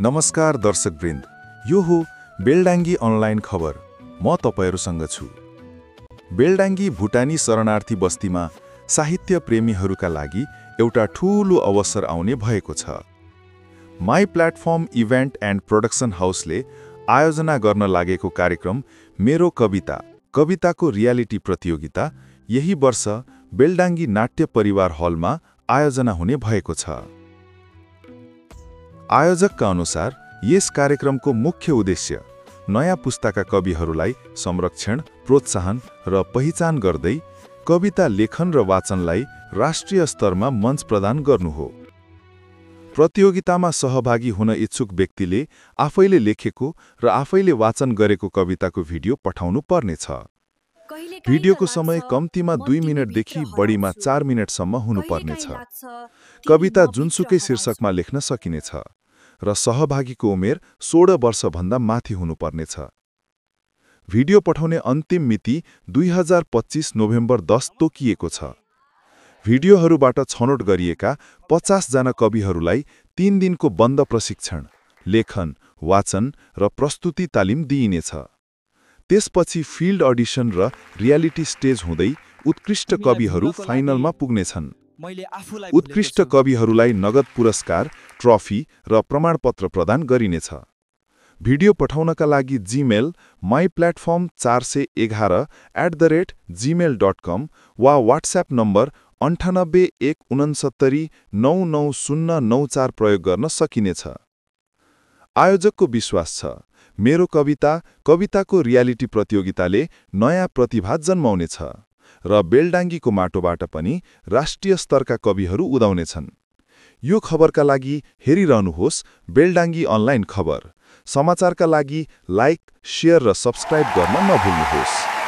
नमस्कार दर्शकवृन्द, यो हो बेलडाङ्गी अनलाइन खबर। म तपाईहरुसँग छु। बेलडाङ्गी भुटानी शरणार्थी बस्तीमा साहित्य प्रेमीहरूका लागि एउटा ठूलो अवसर आउने भएको छ। My platform event and production हाउसले आयोजना गर्न लागेको कार्यक्रम मेरो कविता, कविताको रियालिटी प्रतियोगिता यही वर्ष बेलडाङ्गी नाट्य परिवार हलमा आयोजना हुने भएको छ। आयोजकका अनुसार यस कार्यक्रमको मुख्य उद्देश्य नयाँ पुस्ताका कविहरूलाई संरक्षण, प्रोत्साहन र पहिचान गर्दै कविता लेखन र वाचनलाई राष्ट्रिय स्तरमा मञ्च प्रदान गर्नु हो। प्रतियोगितामा सहभागी हुन इच्छुक व्यक्तिले आफैले लेखेको र आफैले वाचन गरेको कविताको भिडियो पठाउनु पर्नेछ। भिडियोको समय कम्तीमा 2 मिनेटदेखि बढीमा 4 मिनेटसम्म हुनुपर्नेछ। कविता जुनसुकै शीर्षकमा लेख्न सकिनेछ र सहभागीको उमेर 16 वर्षभन्दा माथि हुनुपर्नेछ। भिडियो पठाउने अन्तिम मिति 2025 नोभेम्बर 10 तोकिएको छ। भिडियोहरूबाट छनौट गरिएका 50 जना कविहरूलाई 3 दिनको बन्द प्रशिक्षण, लेखन, वाचन र प्रस्तुति तालिम दिइनेछ। त्यसपछि फिल्ड अडिसन र रियालिटी स्टेज हुँदै उत्कृष्ट कविहरू फाइनलमा पुग्नेछन्। उत्कृष्ट कविहरूलाई नगद पुरस्कार, ट्रफी र प्रमाणपत्र प्रदान गरिनेछ। भिडियो पठाउनका लागि जीमेल myplatform411@gmail.com वा व्हाट्सएप नम्बर 9816699094 प्रयोग गर्न सकिनेछ। आयोजकको विश्वास छ, मेरो कविता, कविताको रियालिटी प्रतियोगिताले नयाँ प्रतिभा जन्माउनेछ र बेलडाङ्गीको माटोबाट पनि राष्ट्रिय स्तरका कविहरू उदाउनेछन्। यो खबरका लागि हेरिरहनुहोस् बेलडाङ्गी अनलाइन खबर। समाचारका लागि लाइक, शेयर र सब्स्क्राइब गर्न नभुल्नुहोस्।